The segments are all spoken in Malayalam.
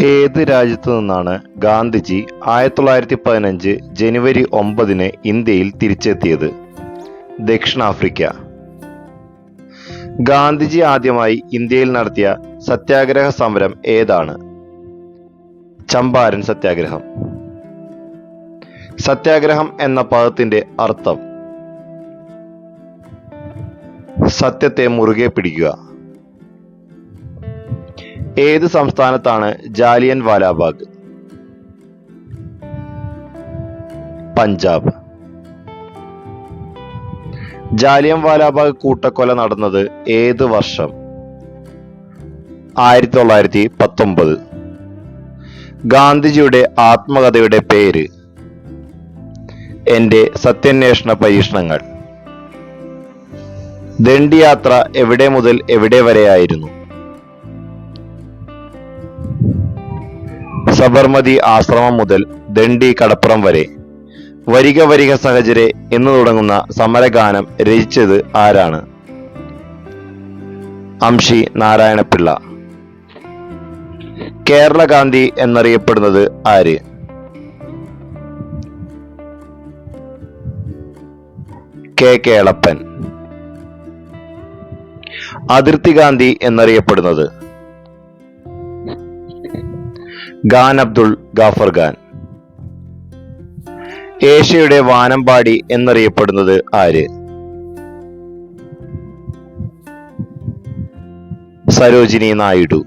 ഏത് രാജ്യത്തു നിന്നാണ് ഗാന്ധിജി 1915 ജനുവരി 9 ഇന്ത്യയിൽ തിരിച്ചെത്തിയത്? ദക്ഷിണാഫ്രിക്ക. ഗാന്ധിജി ആദ്യമായി ഇന്ത്യയിൽ നടത്തിയ സത്യാഗ്രഹ സമരം ഏതാണ്? ചമ്പാരൻ സത്യാഗ്രഹം. സത്യാഗ്രഹം എന്ന പദത്തിന്റെ അർത്ഥം? സത്യത്തെ മുറുകെ പിടിക്കുക. ഏത് സംസ്ഥാനത്താണ് ജാലിയൻ വാലാബാഗ്? പഞ്ചാബ്. ജാലിയൻ വാലാബാഗ് കൂട്ടക്കൊല നടന്നത് ഏത് വർഷം? 1919. ഗാന്ധിജിയുടെ ആത്മകഥയുടെ പേര്? എന്റെ സത്യാന്വേഷണ പരീക്ഷണങ്ങൾ. ദണ്ഡി യാത്ര എവിടെ മുതൽ എവിടെ വരെയായിരുന്നു? സബർമതി ആശ്രമം മുതൽ ദണ്ഡി കടപ്പുറം വരെ. വരിക വരിക സഹചരെ എന്ന് തുടങ്ങുന്ന സമരഗാനം രചിച്ചത് ആരാണ്? അംഷി നാരായണപിള്ള. കേരള ഗാന്ധി എന്നറിയപ്പെടുന്നത് ആര്? കെ കേളപ്പൻ. അതിർത്തി ഗാന്ധി എന്നറിയപ്പെടുന്നത്? ഖാൻ അബ്ദുൾ ഗാഫർ ഖാൻ. ഏഷ്യയുടെ വാനമ്പാടി എന്നറിയപ്പെടുന്നത് ആര്? സരോജിനി നായിഡു.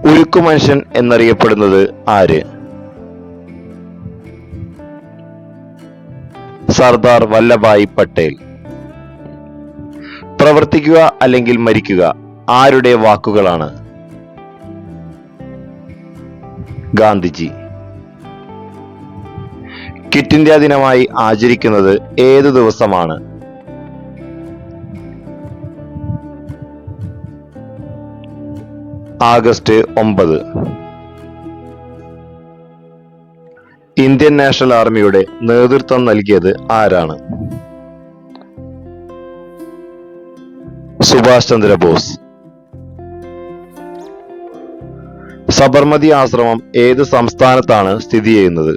ഉരുക്കു മനുഷ്യൻ എന്നറിയപ്പെടുന്നത് ആര്? സർദാർ വല്ലഭായ് പട്ടേൽ. പ്രവർത്തിക്കുക അല്ലെങ്കിൽ മരിക്കുക ആരുടെ വാക്കുകളാണ്? ഗാന്ധിജി. ക്വിറ്റ് ഇന്ത്യ ദിനമായി ആചരിക്കുന്നത് ഏത് ദിവസമാണ്? ആഗസ്റ്റ് 9. ഇന്ത്യൻ നാഷണൽ ആർമിയുടെ നേതൃത്വം നൽകിയത് ആരാണ്? സുഭാഷ് ചന്ദ്രബോസ്. സബർമതി ആശ്രമം ഏത് സംസ്ഥാനത്താണ് സ്ഥിതി ചെയ്യുന്നത്?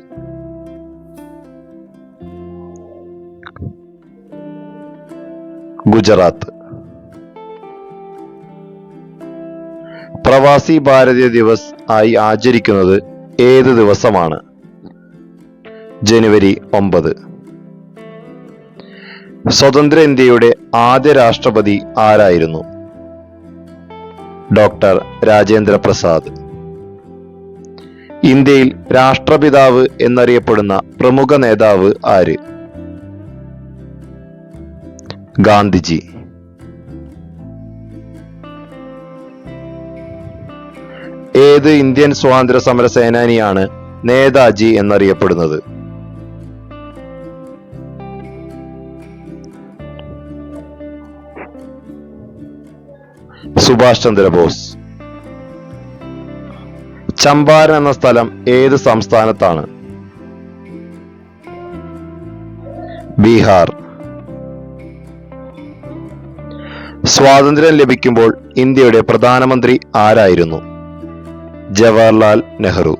ഗുജറാത്ത്. പ്രവാസി ഭാരതീയ ദിവസ് ആയി ആചരിക്കുന്നത് ഏത് ദിവസമാണ്? ജനുവരി 9. സ്വതന്ത്ര ഇന്ത്യയുടെ ആദ്യ രാഷ്ട്രപതി ആരായിരുന്നു? ഡോക്ടർ രാജേന്ദ്ര പ്രസാദ്. ഇന്ത്യയിൽ രാഷ്ട്രപിതാവ് എന്നറിയപ്പെടുന്ന പ്രമുഖ നേതാവ് ആര്? ഗാന്ധിജി. ഏത് ഇന്ത്യൻ സ്വാതന്ത്ര്യ സമര സേനാനിയാണ് നേതാജി എന്നറിയപ്പെടുന്നത്? സുഭാഷ് ചന്ദ്രബോസ്. ചമ്പാരൻ എന്ന സ്ഥലം ഏത് സംസ്ഥാനത്താണ്? ബീഹാർ. സ്വാതന്ത്ര്യം ലഭിക്കുമ്പോൾ ഇന്ത്യയുടെ പ്രധാനമന്ത്രി ആരായിരുന്നു? ജവഹർലാൽ നെഹ്റു.